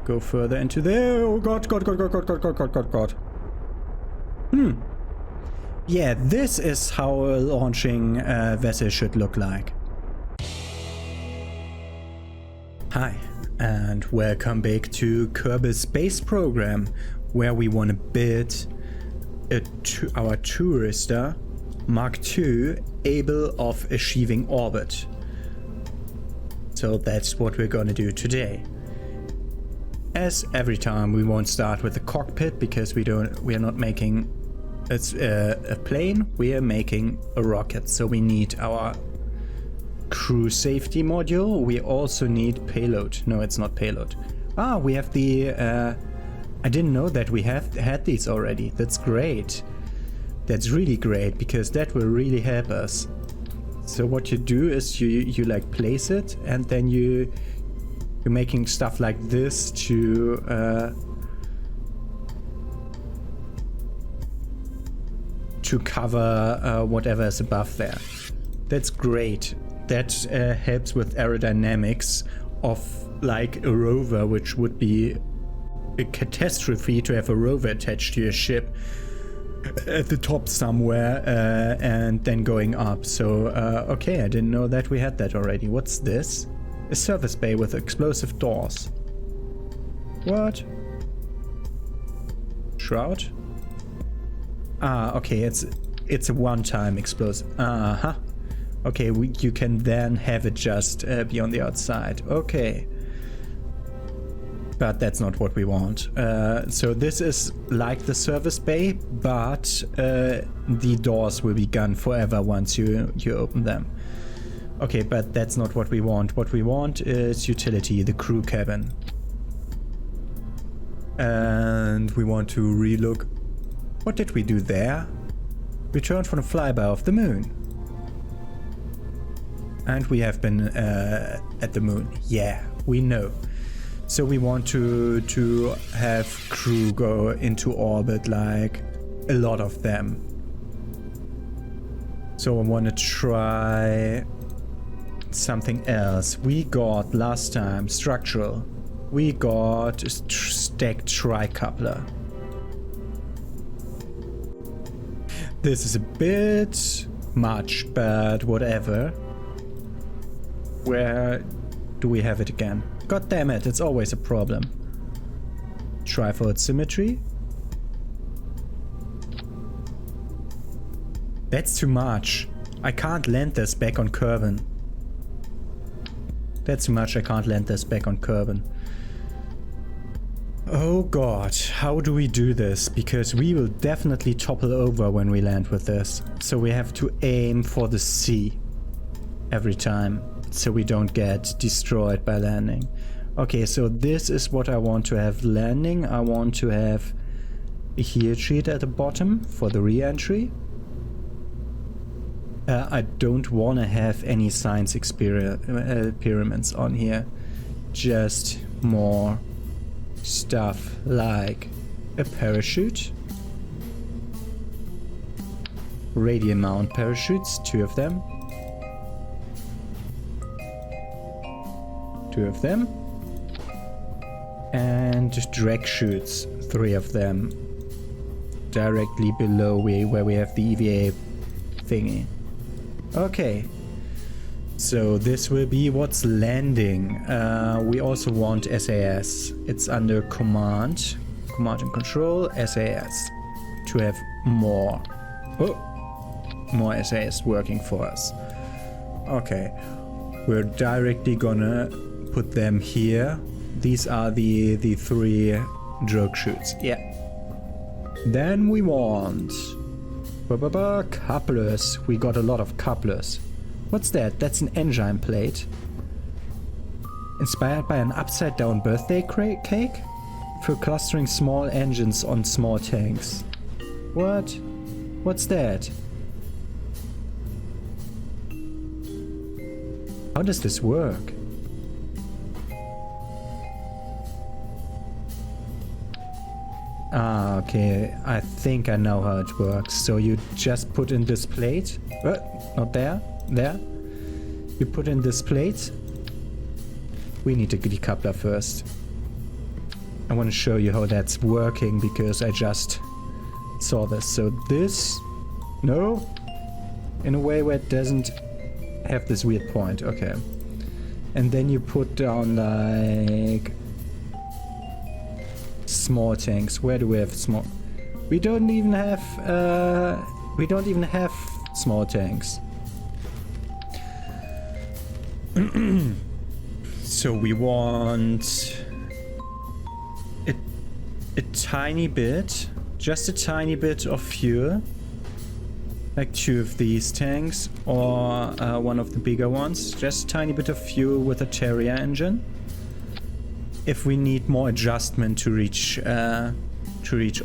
go further into there. Oh god, god, god, god, god, god, god, god, god, god. Yeah, this is how a launching vessel should look like. Hi, and welcome back to Kerbal Space Program, where we want to build our tourister Mark II able of achieving orbit. So that's what we're gonna do today. As every time, we won't start with the cockpit because we are not making a plane, we are making a rocket. So we need our crew safety module. We also need payload. No, it's not payload. Ah, we have the I didn't know that we had these already. That's great. That's really great because that will really help us. So what you do is you like place it, and then you're making stuff like this to cover whatever is above there. That's great. That helps with aerodynamics of like a rover, which would be a catastrophe to have a rover attached to your ship at the top somewhere and then going up. So okay, I didn't know that we had that already. What's this? A service bay with explosive doors. What? Shroud? Ah, okay, it's a one-time explosive. Okay, you can then have it just be on the outside. Okay. But that's not what we want. So this is like the service bay, but the doors will be gone forever once you open them. Okay, but that's not what we want. What we want is utility, the crew cabin. And we want to relook. What did we do there? Return from the flyby of the moon. And we have been at the moon. Yeah, we know. So we want to have crew go into orbit, like a lot of them. So I want to try something else. We got last time structural. We got a stacked tricoupler. This is a bit much, but whatever. Where do we have it again? God damn it, it's always a problem. Trifold symmetry. That's too much. I can't land this back on Kerbal. That's too much, I can't land this back on Kerbal. Oh god, how do we do this? Because we will definitely topple over when we land with this. So we have to aim for the sea every time, so we don't get destroyed by landing. Okay, so this is what I want to have landing. I want to have a heel sheet at the bottom for the re-entry. I don't want to have any science experiments on here. Just more stuff like a parachute. Radial mount parachutes, 2 of them. 2 of them. And drag chutes, 3 of them. Directly below where we have the EVA thingy. Okay. So this will be what's landing. We also want SAS. It's under command and control, SAS. To have more SAS working for us. Okay. We're directly gonna put them here. These are the 3 drag chutes. Yeah. Then we want couplers. We got a lot of couplers. What's that? That's an engine plate. Inspired by an upside down birthday cake? For clustering small engines on small tanks. What? What's that? How does this work? Ah, okay. I think I know how it works. So you just put in this plate. Not there. There. You put in this plate. We need a decoupler first. I want to show you how that's working because I just saw this. So this, no, in a way where it doesn't have this weird point. Okay. And then you put down like small tanks. Where do we have small? We don't even have small tanks. So we want a tiny bit, just a tiny bit of fuel, like 2 of these tanks or one of the bigger ones, just a tiny bit of fuel with a Terrier engine. If we need more adjustment to reach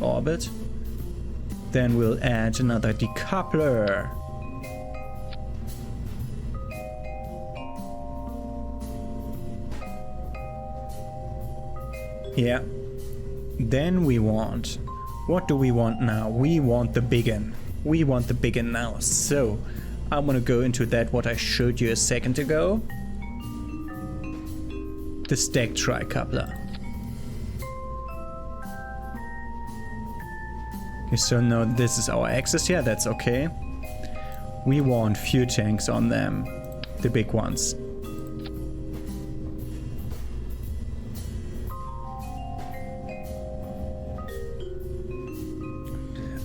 orbit, then we'll add another decoupler. Yeah. Then we want... What do we want now? We want the biggin. We want the biggin now. So, I want to go into that what I showed you a second ago. The stacked tricoupler. Okay, so now this is our axis. Yeah, that's okay. We want few tanks on them. The big ones.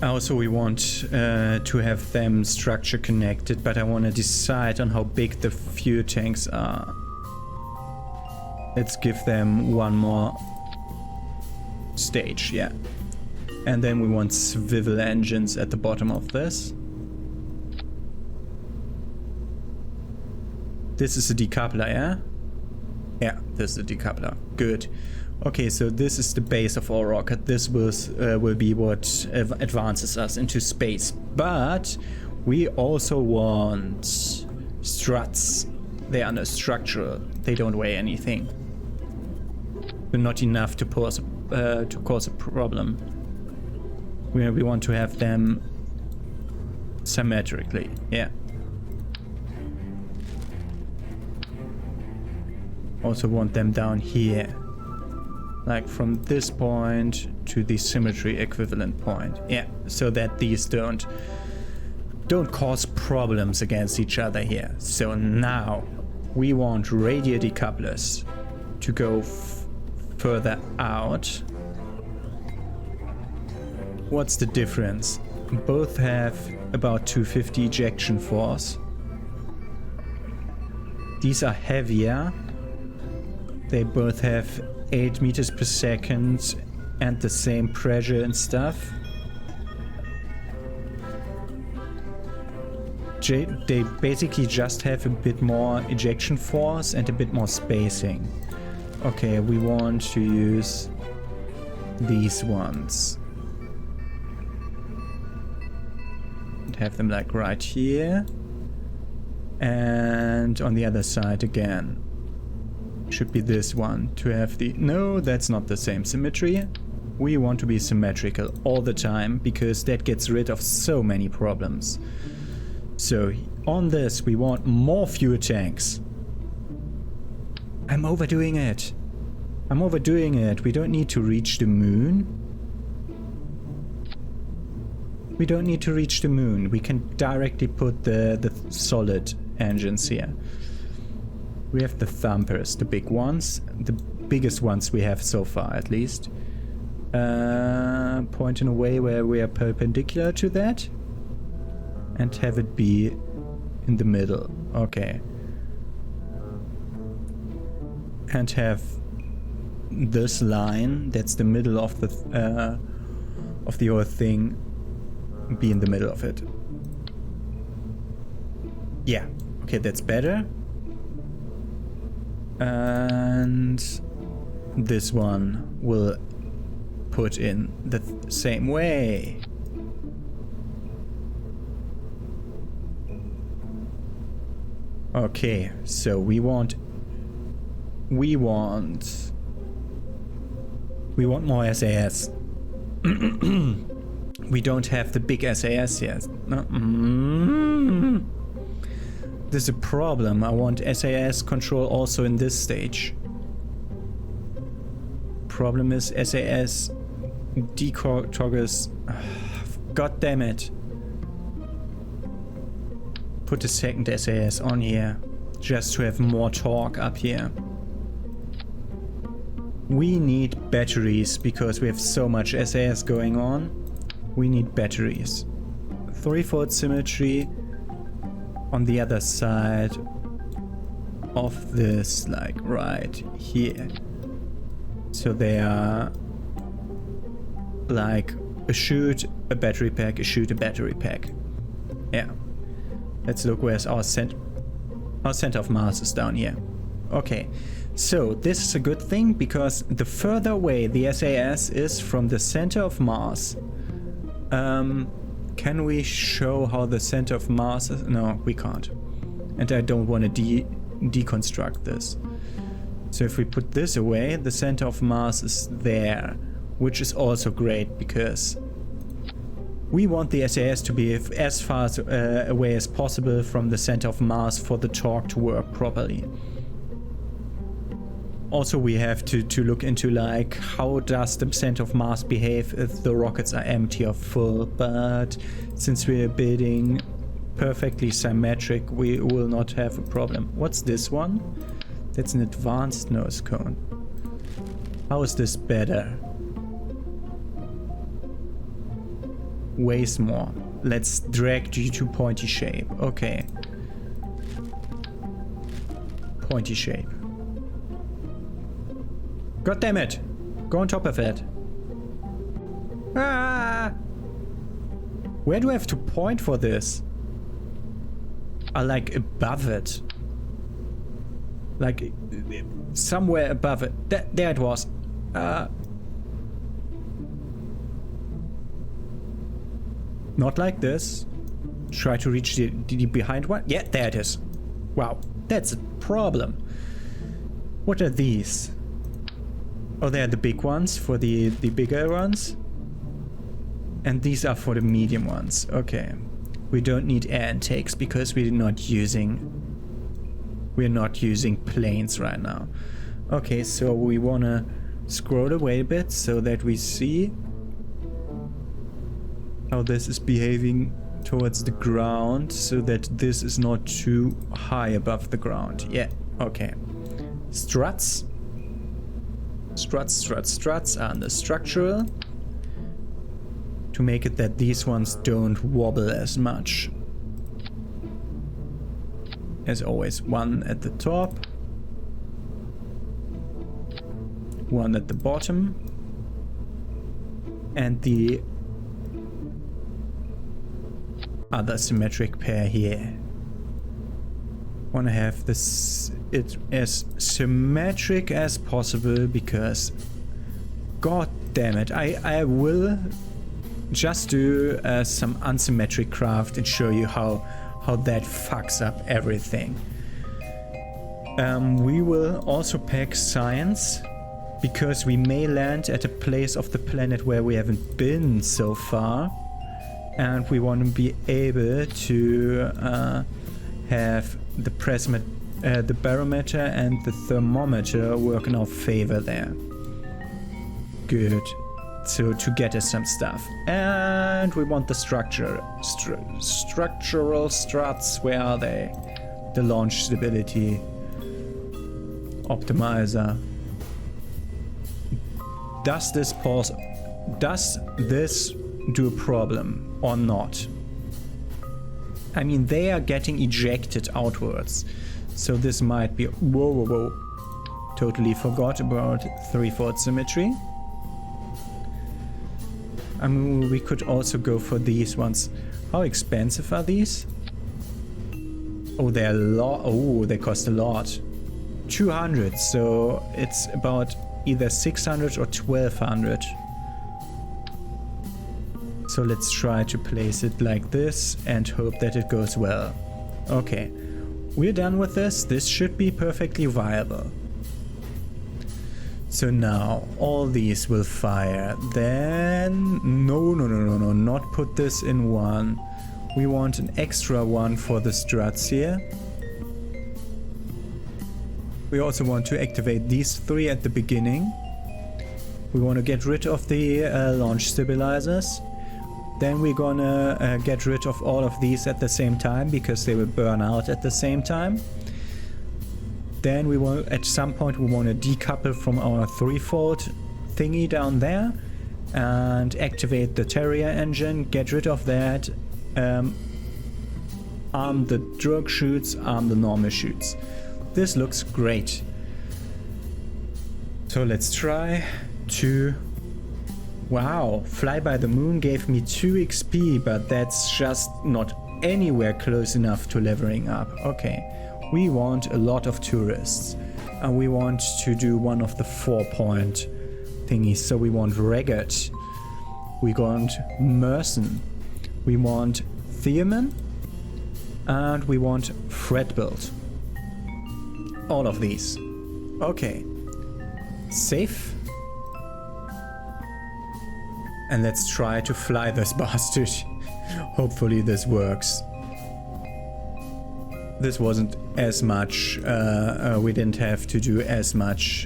Also, we want to have them structure connected, but I want to decide on how big the fuel tanks are. Let's give them one more stage, yeah. And then we want swivel engines at the bottom of this. This is a decoupler, yeah? Yeah, this is a decoupler. Good. Okay, so this is the base of our rocket. This will be what advances us into space. But we also want struts. They are no structural. They don't weigh anything. But not enough to cause a problem. We want to have them symmetrically. Yeah. Also want them down here. Like from this point to the symmetry equivalent point. Yeah, so that these don't cause problems against each other here. So now we want radial decouplers to go further out. What's the difference? Both have about 250 ejection force. These are heavier. They both have 8 meters per second and the same pressure and stuff. They basically just have a bit more ejection force and a bit more spacing. Okay, we want to use these ones. And have them like right here. And on the other side again. Should be this one to have the... No, that's not the same symmetry. We want to be symmetrical all the time because that gets rid of so many problems. So on this we want more fuel tanks. I'm overdoing it. We don't need to reach the moon. We don't need to reach the moon. We can directly put the solid engines here. We have the thumpers, the big ones, the biggest ones we have so far at least. Point in a way where we are perpendicular to that. And have it be in the middle. Okay. And have this line, that's the middle of the whole thing, be in the middle of it. Yeah, okay, that's better. And this one will put in the same way. Okay, so we want more SAS. We don't have the big SAS yet. There's a problem. I want SAS control also in this stage. problem is SAS decoggers. God damn it. Put the second SAS on here, just to have more torque up here. We need batteries, because we have so much SAS going on. We need batteries. 3/4 symmetry on the other side of this, like right here. So they are like a chute, a battery pack, a chute, a battery pack. Yeah. Let's look where's our center of mass is down here. Okay. So this is a good thing, because the further away the SAS is from the center of mass, can we show how the center of mass is? No, we can't. And I don't want to deconstruct this. So if we put this away, the center of mass is there, which is also great, because we want the SAS to be as far away as possible from the center of mass for the torque to work properly. Also, we have to look into like how does the center of mass behave if the rockets are empty or full, but since we are building perfectly symmetric, we will not have a problem. What's this one? That's an advanced nose cone. How is this better? Weighs more. Let's drag you to pointy shape. Okay. Pointy shape. God damn it! Go on top of it. Ah! Where do I have to point for this? Like above it. Like somewhere above it. There it was. Not like this. Try to reach the behind one. Yeah, there it is. Wow, that's a problem. What are these? Oh, they're the big ones for the bigger ones. And these are for the medium ones. Okay. We don't need air intakes because we're not using planes right now. Okay, so we wanna scroll away a bit so that we see how this is behaving towards the ground, so that this is not too high above the ground. Yeah, okay. Struts. Struts and the structural, to make it that these ones don't wobble as much. As always, one at the top, one at the bottom, and the other symmetric pair here. Want to have this as symmetric as possible, because god damn it, I will just do some unsymmetric craft and show you how that fucks up everything. We will also pack science, because we may land at a place of the planet where we haven't been so far, and we want to be able to have the barometer and the thermometer work in our favor there. Good. So to get us some stuff. And we want the structural struts. Where are they? The launch stability optimizer. Does this do a problem or not? I mean, they are getting ejected outwards, so this might be... Whoa. Totally forgot about 3/4 symmetry. I mean, we could also go for these ones. How expensive are these? Oh, they're a lot. Oh, they cost a lot. 200, so it's about either 600 or 1200. So let's try to place it like this and hope that it goes well. Okay, we're done with this. This should be perfectly viable. So now all these will fire. Then no, not put this in one. We want an extra one for the struts here. We also want to activate these three at the beginning. We want to get rid of the launch stabilizers. Then we're gonna get rid of all of these at the same time because they will burn out at the same time. Then we will, at some point, we want to decouple from our threefold thingy down there and activate the Terrier engine, get rid of that, arm the drogue chutes, arm the normal chutes. This looks great. So let's try to... Wow, Fly by the Moon gave me 2 XP, but that's just not anywhere close enough to leveling up. Okay, we want a lot of tourists. And we want to do one of the 4-point thingies. So we want Ragged. We want Merson. We want Theoman. And we want Fretbuild. All of these. Okay. Save. And let's try to fly this bastard. Hopefully this works. This wasn't as much, we didn't have to do as much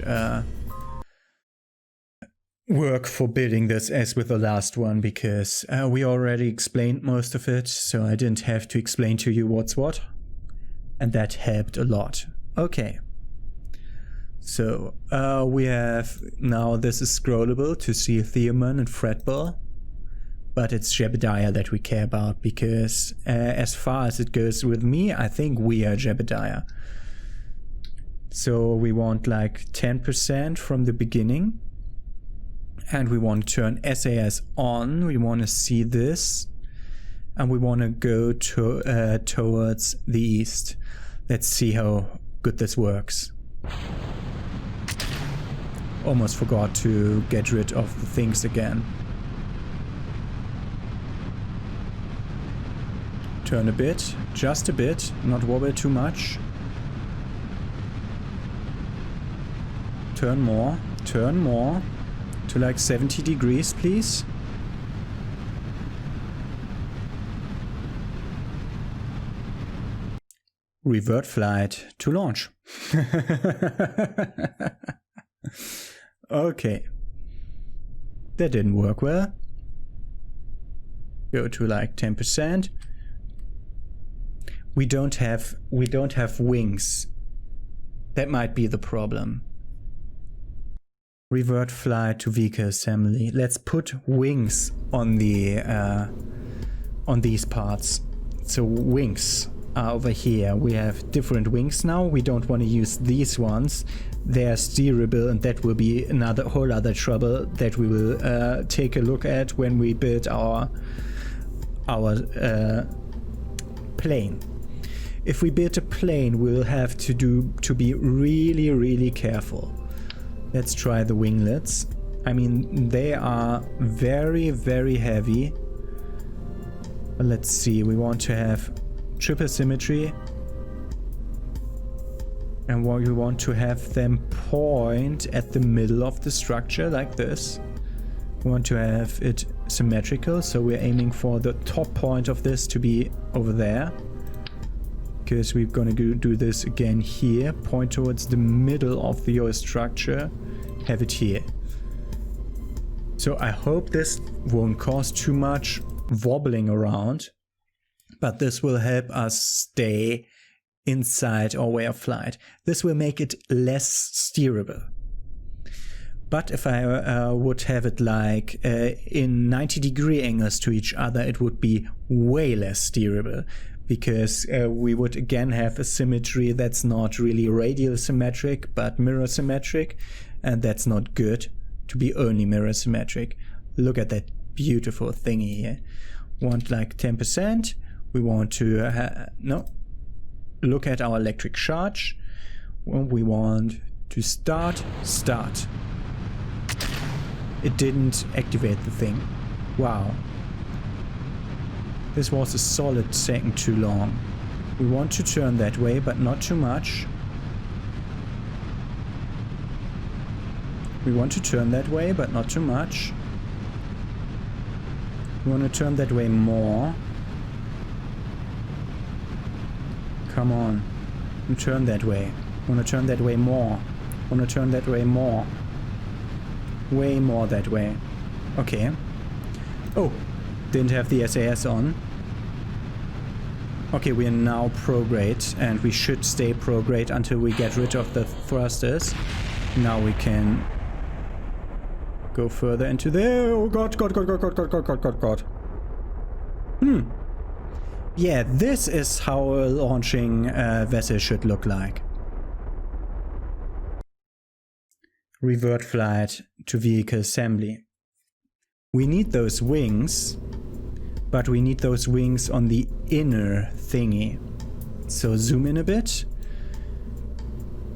work for building this as with the last one, because we already explained most of it, so I didn't have to explain to you what's what. And that helped a lot. Okay. So, we have, now this is scrollable to see Theoman and Fretbuild, but it's Jebediah that we care about, because as far as it goes with me, I think we are Jebediah. So we want like 10% from the beginning, and we want to turn SAS on, we want to see this, and we want to go to, towards the east. Let's see how good this works. Almost forgot to get rid of the things again. Turn a bit, just a bit, not wobble too much. Turn more to like 70 degrees, please. Revert flight to launch. Okay. That didn't work well. Go to like 10%. We don't have wings. That might be the problem. Revert flight to vehicle assembly. Let's put wings on the on these parts. So wings are over here. We have different wings now. We don't want to use these ones. They're steerable, and that will be another whole other trouble that we will take a look at when we build our plane. If we build a plane, we'll have to be really careful. Let's try the winglets. I mean, they are very heavy. But let's see, we want to have triple symmetry. And we want to have them point at the middle of the structure like this. We want to have it symmetrical, so we're aiming for the top point of this to be over there. Because we're going to do this again here, point towards the middle of your structure, have it here. So I hope this won't cause too much wobbling around, but this will help us stay inside our way of flight. This will make it less steerable. But if I would have it like in 90-degree angles to each other, it would be way less steerable, because we would again have a symmetry that's not really radial symmetric but mirror symmetric, and that's not good to be only mirror symmetric. Look at that beautiful thingy here. Want like 10%. We want to no. Look at our electric charge. Well, we want to start. It didn't activate the thing. Wow. This was a solid second too long. We want to turn that way, but not too much. We want to turn that way, but not too much. We want to turn that way more. Come on. And turn that way. Want to turn that way more. Want to turn that way more. Way more that way. Okay. Oh, didn't have the SAS on. Okay, we are now prograde, and we should stay prograde until we get rid of the thrusters. Now we can go further into there. Oh god, god, god, god, god, god, god, god, god, god. Yeah, this is how a launching vessel should look like. Revert flight to vehicle assembly. We need those wings, but we need those wings on the inner thingy. So zoom in a bit.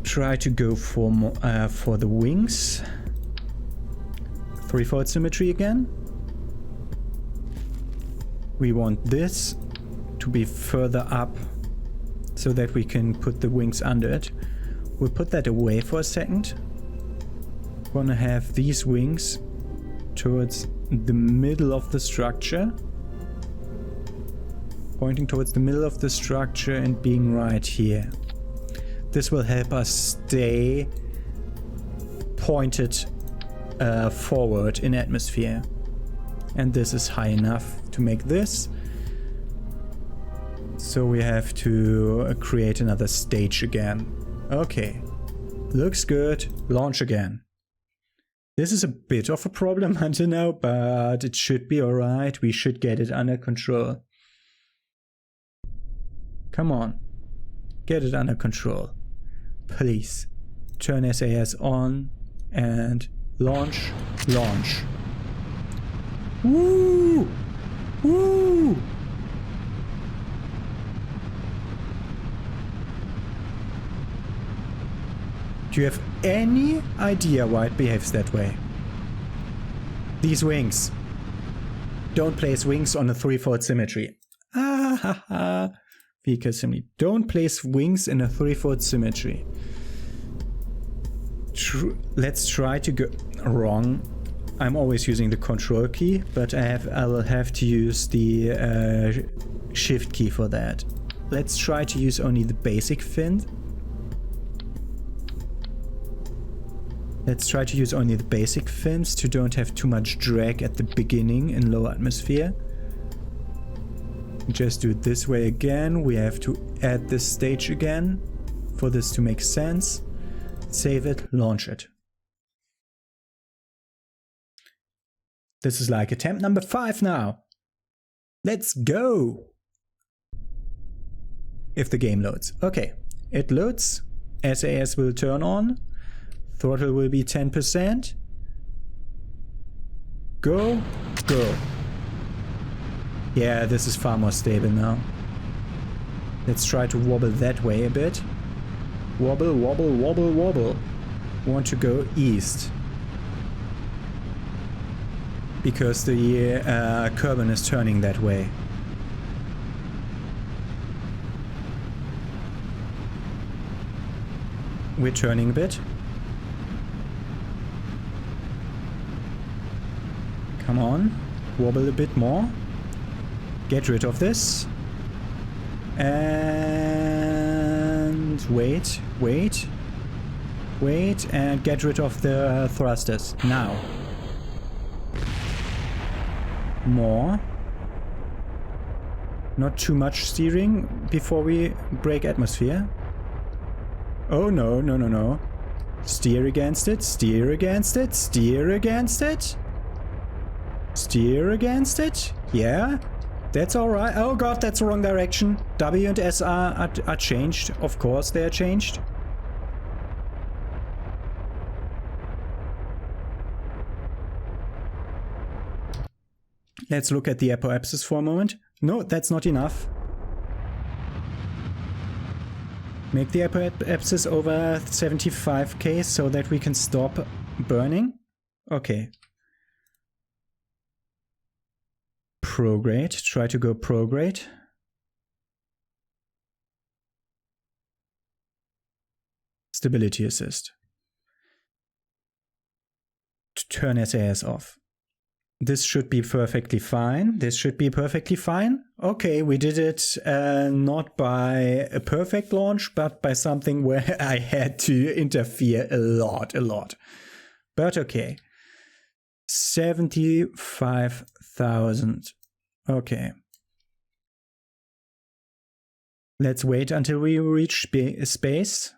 Try to go for the wings. 3/4 symmetry again. We want this to be further up so that we can put the wings under it. We'll put that away for a second. Wanna have these wings towards the middle of the structure. Pointing towards the middle of the structure and being right here. This will help us stay pointed forward in atmosphere. And this is high enough to make this. So we have to create another stage again. Okay. Looks good. Launch again. This is a bit of a problem until now, but it should be alright. We should get it under control. Come on. Get it under control. Please. Turn SAS on and launch. Launch. Woo! Woo! Do you have any idea why it behaves that way? These wings. Don't place wings on a 3/4 symmetry. Ah ha ha. Vehicle assembly. Don't place wings in a 3/4 symmetry. Let's try to go wrong. I'm always using the control key, but I will have to use the shift key for that. Let's try to use only the basic fin. Let's try to use only the basic fins to don't have too much drag at the beginning in low atmosphere. Just do it this way again. We have to add this stage again for this to make sense. Save it, launch it. This is like attempt number 5 now. Let's go! If the game loads. Okay, it loads. SAS will turn on. Throttle will be 10%. Go, go. Yeah, this is far more stable now. Let's try to wobble that way a bit. Wobble, wobble, wobble, wobble. Want to go east. Because the Kerbal is turning that way. We're turning a bit. Come on, wobble a bit more. Get rid of this. And wait, wait, wait, and get rid of the thrusters. Now. More. Not too much steering before we break atmosphere. Oh no, no, no, no. Steer against it, steer against it, steer against it. Steer against it? Yeah, that's alright. Oh god, that's the wrong direction. W and S are changed. Of course they are changed. Let's look at the apoapsis for a moment. No, that's not enough. Make the apoapsis over 75k so that we can stop burning. Okay. Prograde. Try to go prograde. Stability assist. Turn SAS off. This should be perfectly fine. This should be perfectly fine. Okay, we did it not by a perfect launch, but by something where I had to interfere a lot. But okay. 75,000. Okay. Let's wait until we reach space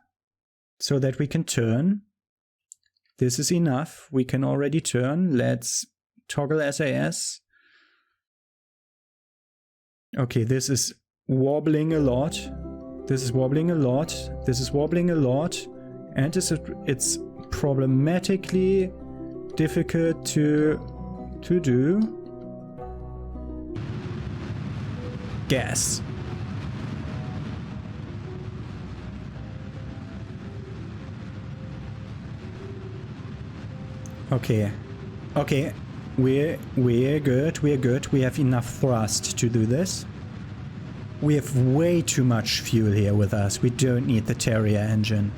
so that we can turn. This is enough. We can already turn. Let's toggle SAS. Okay, this is wobbling a lot. This is wobbling a lot. This is wobbling a lot. And it's problematically difficult to do. Gas. Okay. Okay. We're good. We're good. We have enough thrust to do this. We have way too much fuel here with us. We don't need the Terrier engine.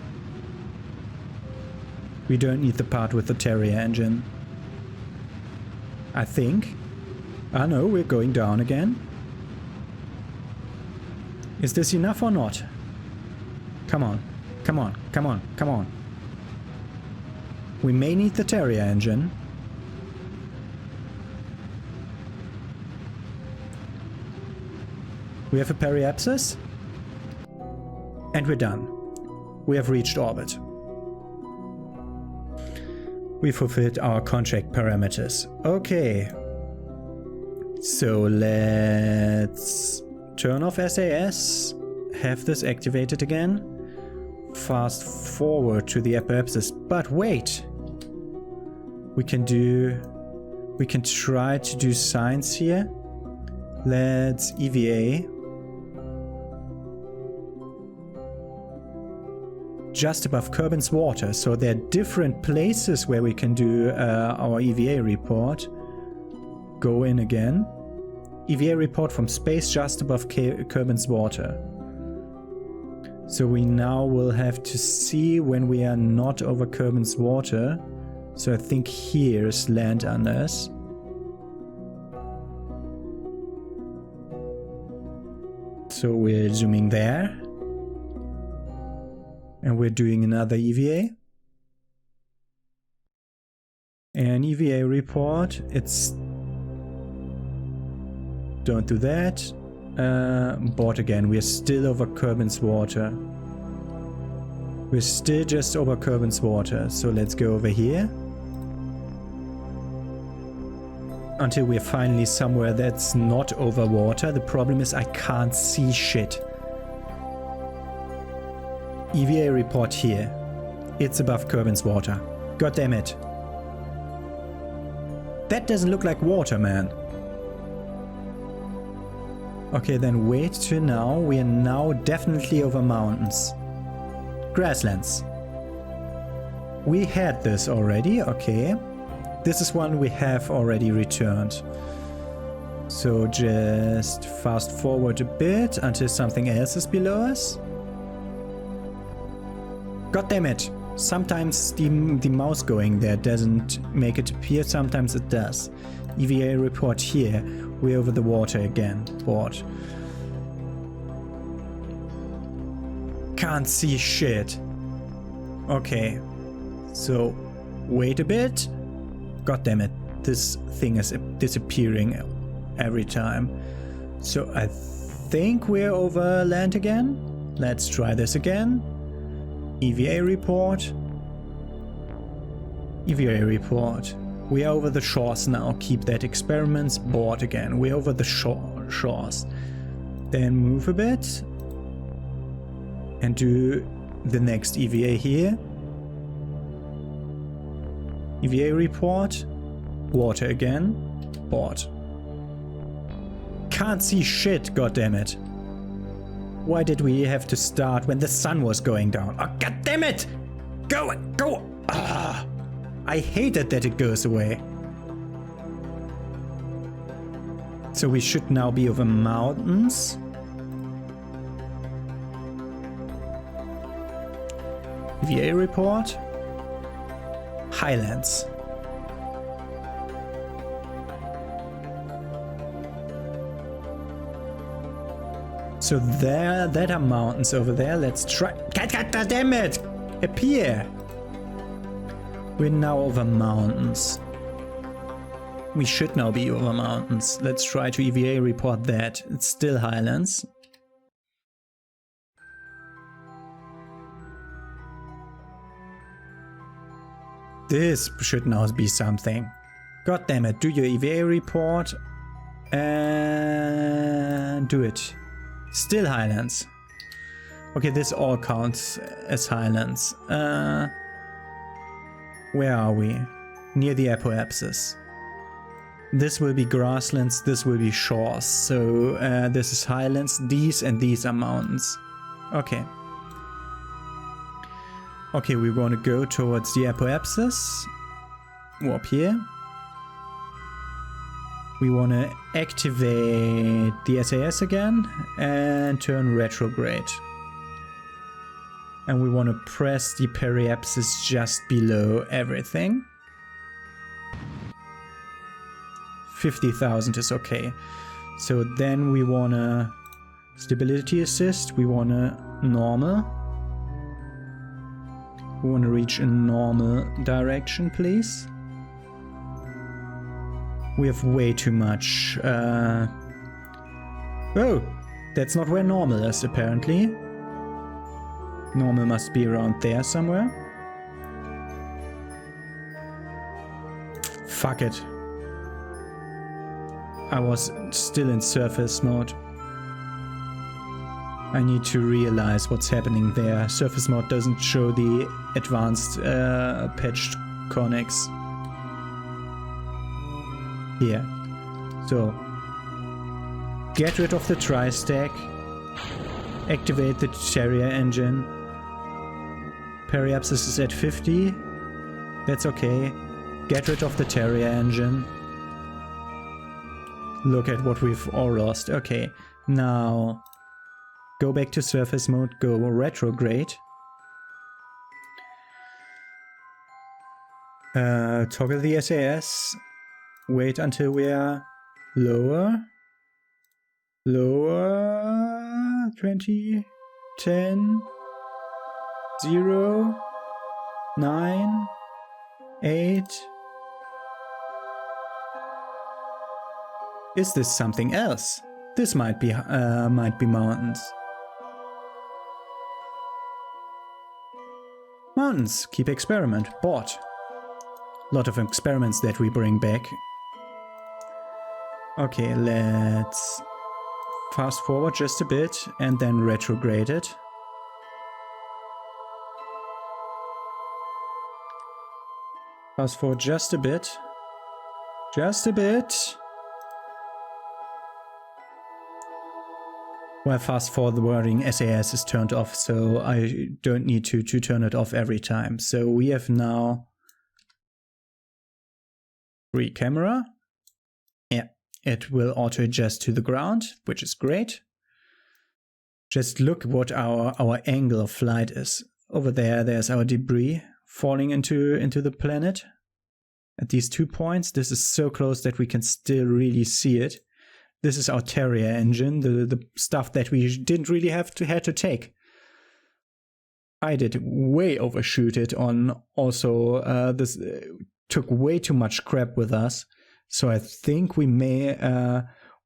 We don't need the part with the Terrier engine. I think. Ah no, we're going down again. Is this enough or not? Come on. Come on. Come on. Come on. We may need the Terrier engine. We have a periapsis. And we're done. We have reached orbit. We fulfilled our contract parameters. Okay. So let's turn off SAS. Have this activated again. Fast forward to the periapsis. But wait. We can try to do science here. Let's EVA. Just above Kerbals water, so there are different places where we can do our EVA report. Go in again. EVA report from space just above Kerbals water. So we now will have to see when we are not over Kerbals water. So I think here's land under us. So we're zooming there. And we're doing another EVA. An EVA report. It's... Don't do that. Board again. We're still over Kerbals water. We're still just over Kerbals water. So let's go over here. Until we're finally somewhere that's not over water. The problem is I can't see shit. EVA report here. It's above Kerbals water. God damn it. That doesn't look like water, man. Okay, then wait till now. We are now definitely over mountains. Grasslands. We had this already, okay. This is one we have already returned. So just fast forward a bit until something else is below us. God damn it! Sometimes the mouse going there doesn't make it appear, sometimes it does. EVA report here. We're over the water again. Board. Can't see shit. Okay. So, wait a bit. God damn it. This thing is disappearing every time. So I think we're over land again. Let's try this again. EVA report. EVA report. We are over the shores now. Keep that experiments. Board again. We're over the shores. Then move a bit. And do the next EVA here. EVA report. Water again. Board. Can't see shit, goddammit. Why did we have to start when the sun was going down? Oh, goddammit! Go! Ah! I hate it that it goes away. So we should now be over mountains. EVA report. Highlands. So that are mountains over there. Let's try. God damn it! Appear! We're now over mountains. We should now be over mountains. Let's try to EVA report that. It's still highlands. This should now be something. God damn it, do your EVA report and do it. Still highlands. Okay, this all counts as highlands. Where are we? Near the apoapsis. This will be grasslands, this will be shores. So this is highlands, these and these are mountains. Okay. Okay, we want to go towards the apoapsis. Warp here. We want to activate the SAS again and turn retrograde. And we want to press the periapsis just below everything. 50,000 is okay. So then we want to stability assist. We want to normal. We want to reach a normal direction, please. We have way too much. Oh, that's not where normal is, apparently. Normal must be around there somewhere. Fuck it. I was still in surface mode. I need to realize what's happening there. Surface mode doesn't show the advanced patched conics. Here. So, get rid of the tri-stack. Activate the Terrier engine. Periapsis is at 50. That's okay. Get rid of the Terrier engine. Look at what we've all lost. Okay, now go back to surface mode, go retrograde. Toggle the SAS. Wait until we are lower. Lower. 20. 10. 0. 9. 8. Is this something else? This might be mountains. Mountains. Keep experiment. Bought. Lot of experiments that we bring back. Okay, let's fast forward just a bit and then retrograde it. Fast forward just a bit. Just a bit. Well, fast forwarding SAS is turned off, so I don't need to turn it off every time. So we have now free camera. Yeah, it will auto adjust to the ground, which is great. Just look what our angle of flight is. Over there, there's our debris falling into the planet. At these 2 points, this is so close that we can still really see it. This is our Terrier engine, the stuff that we didn't really had to take. I did way overshoot it on also this took way too much crap with us. So I think we may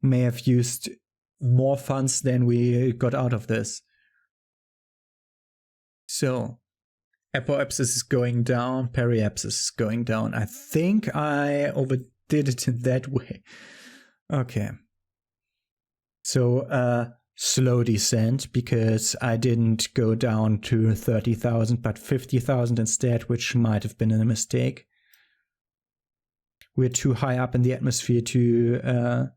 have used more funds than we got out of this. So apoapsis is going down, periapsis is going down. I think I overdid it in that way. Okay. So slow descent, because I didn't go down to 30,000 but 50,000 instead, which might have been a mistake. We're too high up in the atmosphere to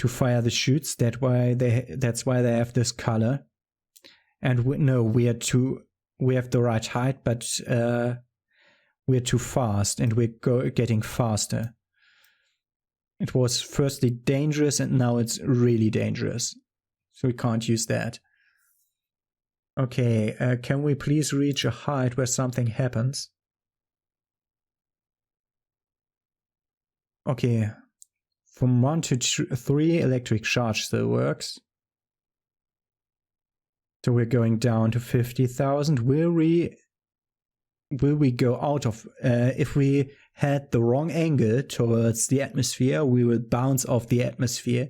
fire the chutes. That's why they have this color. And we have the right height, but we're too fast, and we're getting faster. It was firstly dangerous, and now it's really dangerous. So we can't use that. Okay, can we please reach a height where something happens? Okay, from 1 to 3, electric charge still works. So we're going down to 50,000. Will we go out of... if we had the wrong angle towards the atmosphere, we will bounce off the atmosphere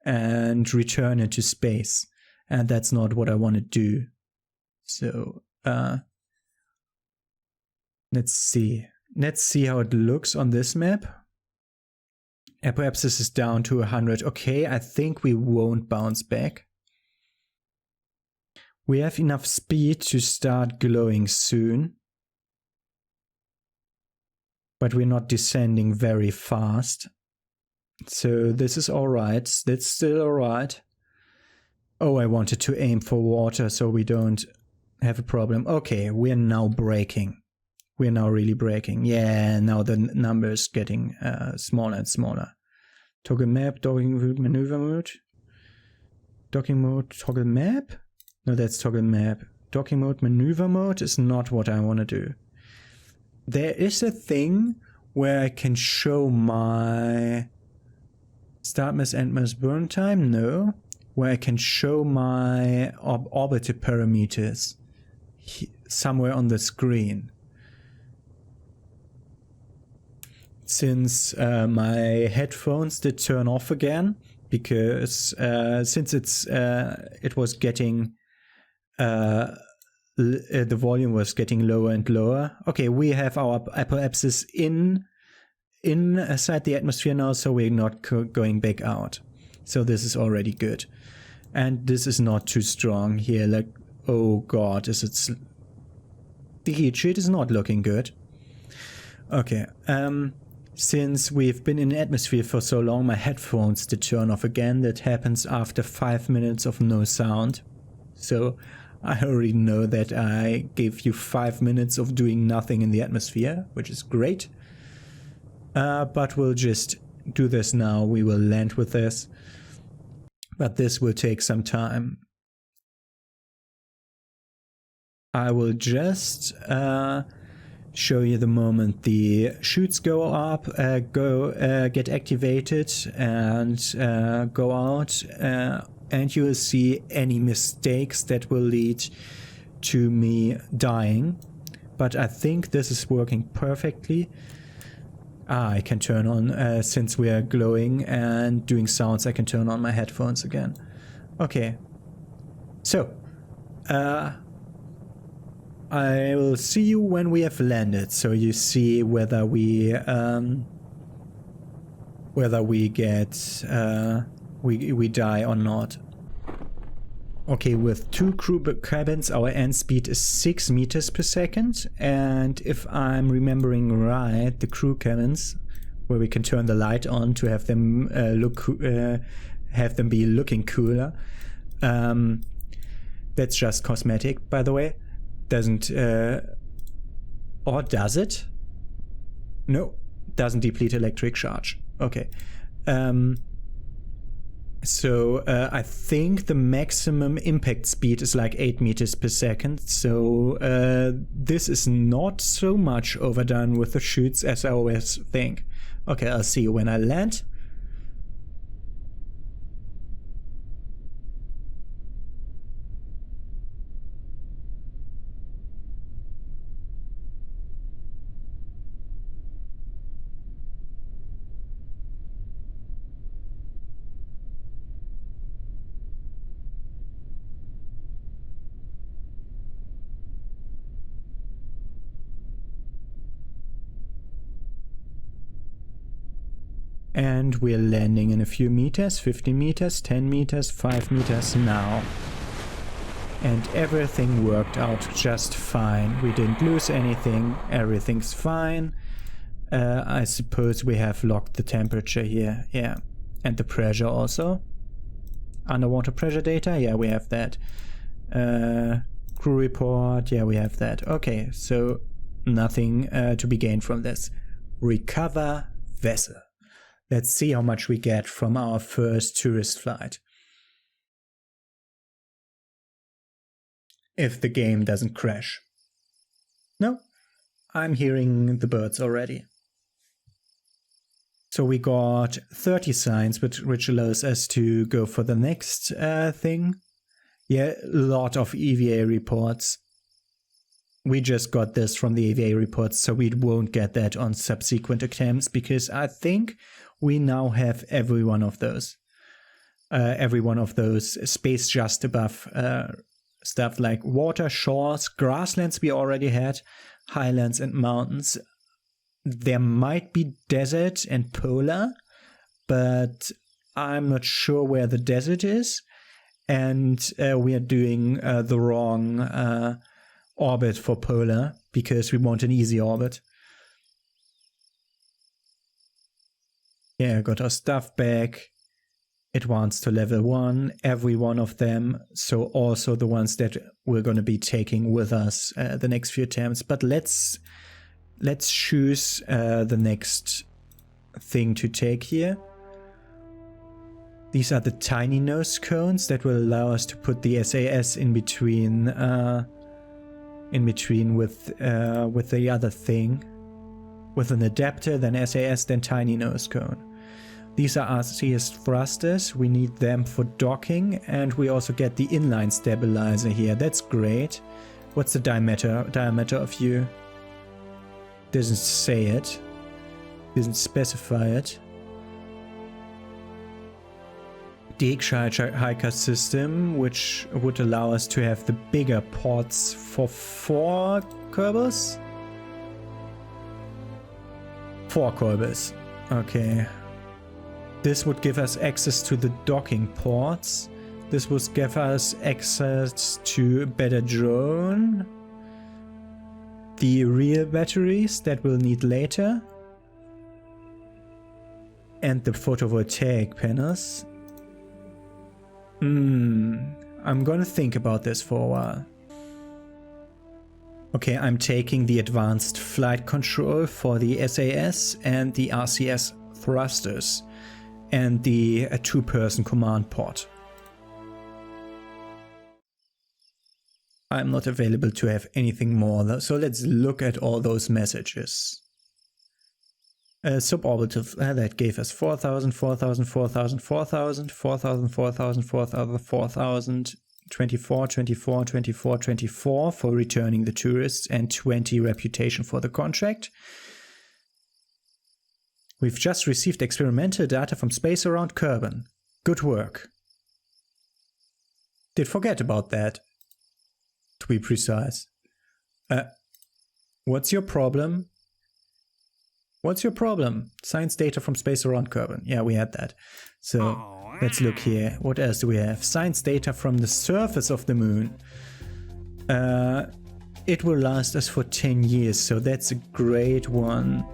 and return into space. And that's not what I want to do. So, let's see. Let's see how it looks on this map. Perhaps this is down to 100. Okay, I think we won't bounce back. We have enough speed to start glowing soon. But we're not descending very fast. So this is alright. That's still alright. Oh, I wanted to aim for water so we don't have a problem. Okay, we're now braking. We're now really braking. Yeah, now the number is getting smaller and smaller. Toggle map, docking maneuver mode. Docking mode, toggle map? No, that's toggle map. Docking mode, maneuver mode is not what I want to do. There is a thing where I can show my start mass, end mass, burn time. No. Where I can show my orbital parameters somewhere on the screen. Since my headphones did turn off again, because since it was getting the volume was getting lower and lower. Okay, we have our apoapsis inside the atmosphere now, so we're not going back out. So this is already good. And this is not too strong here. Like, oh god, the heat sheet is not looking good. Okay, since we've been in the atmosphere for so long, my headphones did turn off again. That happens after 5 minutes of no sound. So I already know that I gave you 5 minutes of doing nothing in the atmosphere, which is great. But we'll just do this now. We will land with this. But this will take some time. I will just show you the moment the chutes go up, get activated and go out. And you will see any mistakes that will lead to me dying. But I think this is working perfectly. I can turn on, since we are glowing and doing sounds, I can turn on my headphones again. Okay. So, I will see you when we have landed, so you see whether we get, we die or not. Okay, with 2 crew cabins, our end speed is 6 meters per second. And if I'm remembering right, the crew cabins, where we can turn the light on to have them be looking cooler. That's just cosmetic, by the way. Doesn't, or does it? No, doesn't deplete electric charge. Okay. So I think the maximum impact speed is like 8 meters per second. So this is not so much overdone with the chutes as I always think. Okay, I'll see you when I land. And we're landing in a few meters, 50 meters, 10 meters, 5 meters now. And everything worked out just fine. We didn't lose anything, everything's fine. I suppose we have locked the temperature here, yeah. And the pressure also. Underwater pressure data, yeah, we have that. Crew report, yeah, we have that. Okay, so nothing to be gained from this. Recover vessel. Let's see how much we get from our first tourist flight. If the game doesn't crash. No, I'm hearing the birds already. So we got 30 signs, which allows us to go for the next thing. Yeah, a lot of EVA reports. we just got this from the EVA reports, so we won't get that on subsequent attempts, because I think we now have every one of those space just above stuff like water, shores, grasslands we already had, highlands and mountains. There might be desert and polar, but I'm not sure where the desert is, and we are doing the wrong orbit for polar, because we want an easy orbit. Yeah, got our stuff back. Advanced to level 1, every one of them. So also the ones that we're going to be taking with us the next few attempts. But let's choose the next thing to take here. These are the tiny nose cones that will allow us to put the SAS in between with the other thing, with an adapter, then SAS, then tiny nose cone. These are RCS thrusters. We need them for docking, and we also get the inline stabilizer here. That's great. What's the diameter of you? Doesn't say it. Doesn't specify it. The hitchhiker system, which would allow us to have the bigger ports for 4 Kerbals? 4 Kerbals. Okay. This would give us access to the docking ports. This would give us access to a better drone. The real batteries that we'll need later. And the photovoltaic panels. I'm gonna think about this for a while. Okay, I'm taking the advanced flight control for the SAS and the RCS thrusters and the 2-person command pod. I'm not available to have anything more though, so let's look at all those messages. Suborbital, that gave us 4,000, 4,000, 4,000, 4,000, 4,000, 4,000, 4,000, 4,000, 24, 24, 24, 24 for returning the tourists, and 20 reputation for the contract. We've just received experimental data from space around Kerbal. Good work. Did forget about that, to be precise. What's your problem? What's your problem? Science data from space around Kerbal. Yeah, we had that. So let's look here. What else do we have? Science data from the surface of the moon. It will last us for 10 years, so that's a great one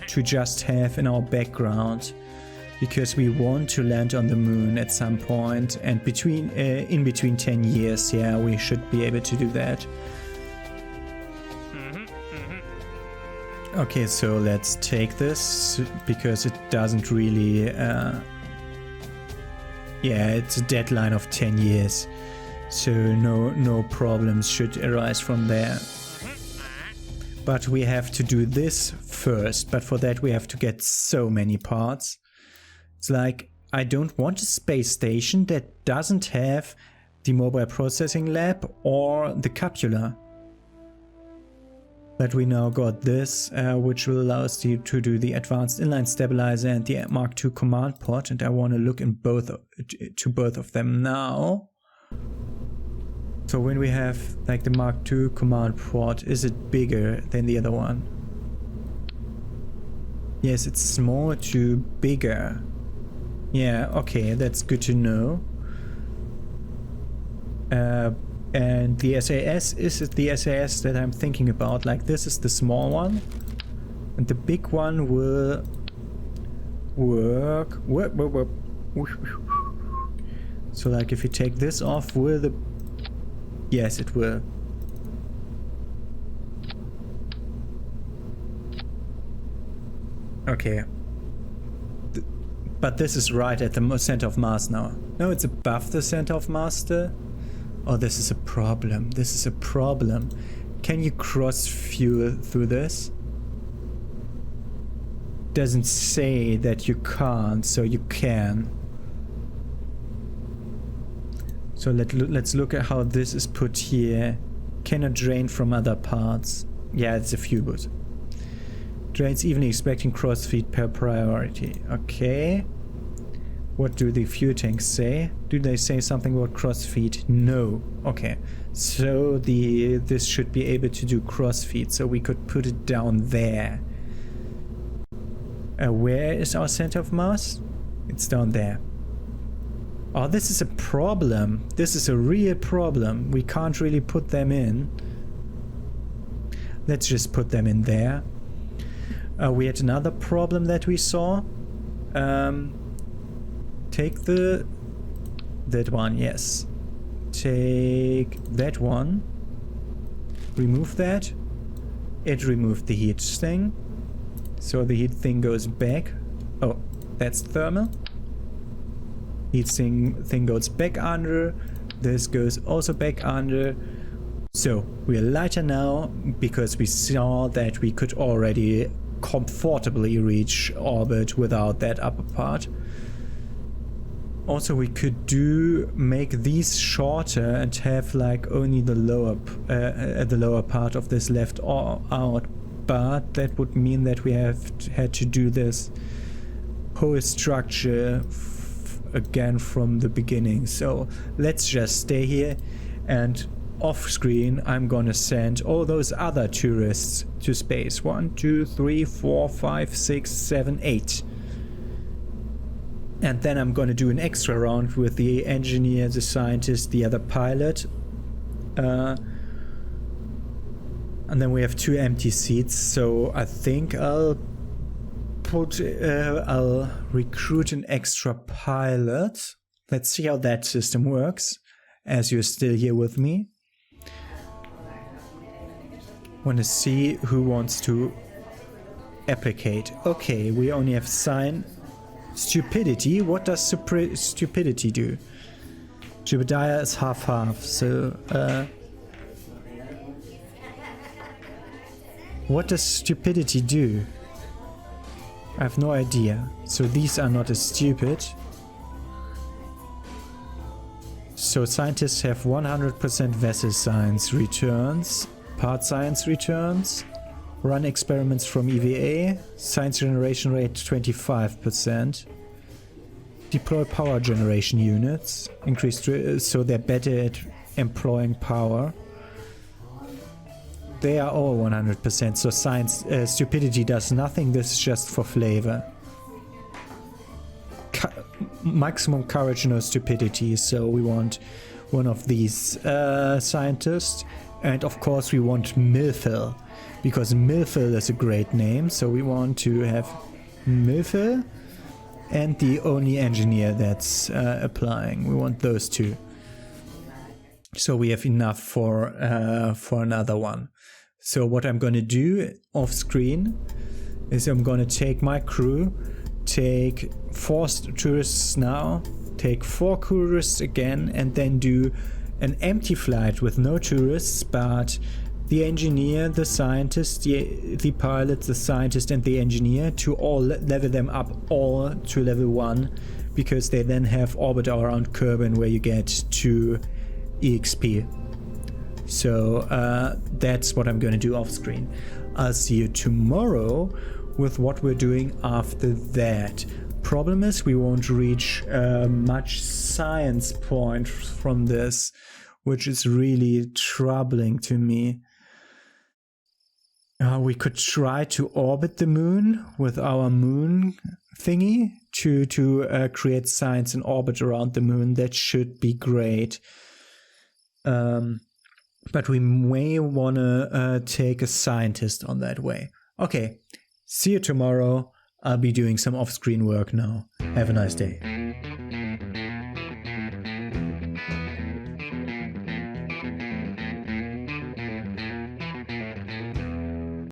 to just have in our background, because we want to land on the moon at some point, and in between 10 years, yeah, we should be able to do that. Okay, so let's take this, because it doesn't really... yeah, it's a deadline of 10 years, so no problems should arise from there. But we have to do this first, but for that we have to get so many parts. It's like, I don't want a space station that doesn't have the mobile processing lab or the cupula. But we now got this, which will allow us to do the advanced inline stabilizer and the Mark II command pod, and I want to look in both of them now. So when we have like the Mark II command pod, is it bigger than the other one? Yes, it's small to bigger. Yeah, okay, that's good to know. And the SAS is the SAS that I'm thinking about. Like, this is the small one, and the big one will work. So like, if you take this off, will the... Yes, it will. Okay. But this is right at the center of mass now. No, it's above the center of mass still. Oh, this is a problem. This is a problem. Can you cross fuel through this? Doesn't say that you can't, so you can. So let's look at how this is put here. Cannot drain from other parts. Yeah, it's a fuse. Drains evenly expecting crossfeed per priority. Okay. What do the fuel tanks say? Do they say something about crossfeed? No. Okay. So this should be able to do crossfeed. So we could put it down there. Where is our center of mass? It's down there. Oh, this is a problem. This is a real problem. We can't really put them in. Let's just put them in there. We had another problem that we saw. Take that one, yes. Take that one. Remove that. It removed the heat thing. So the heat thing goes back. Oh, that's thermal. Heat thing goes back under. This goes also back under. So we're lighter now because we saw that we could already comfortably reach orbit without that upper part. Also, we could make these shorter and have like only the lower part of this left out, but that would mean that we had to do this whole structure again from the beginning. So let's just stay here, and off screen I'm gonna send all those other tourists to space. 1, 2, 3, 4, 5, 6, 7, 8. And then I'm gonna do an extra round with the engineer, the scientist, the other pilot. And then we have 2 empty seats, so I think I'll recruit an extra pilot. Let's see how that system works, as you're still here with me. Want to see who wants to applicate. Okay, we only have stupidity. What does stupidity do? Jebediah is half-half, so what does stupidity do? I have no idea. So these are not as stupid. So scientists have 100% vessel science returns, part science returns, run experiments from EVA, science generation rate 25%, deploy power generation units, increased so they're better at employing power. They are all 100%, so science stupidity does nothing. This is just for flavor. Maximum courage, no stupidity. So we want one of these scientists, and of course we want Milfil, because Milfil is a great name. So we want to have Milfil and the only engineer that's applying. We want those two. So we have enough for another one. So what I'm going to do off screen is I'm going to take my crew, take 4 tourists now, take 4 tourists again, and then do an empty flight with no tourists, but the engineer, the scientist, the pilot, the scientist and the engineer, to all level them up all to level 1, because they then have Orbital around Kerbal where you get 2 EXP. So that's what I'm going to do off screen. I'll see you tomorrow with what we're doing after that. Problem is we won't reach much science point from this, which is really troubling to me. We could try to orbit the moon with our moon thingy to create science in orbit around the moon. That should be great. But we may want to take a scientist on that way. Okay, see you tomorrow. I'll be doing some off-screen work now. Have a nice day.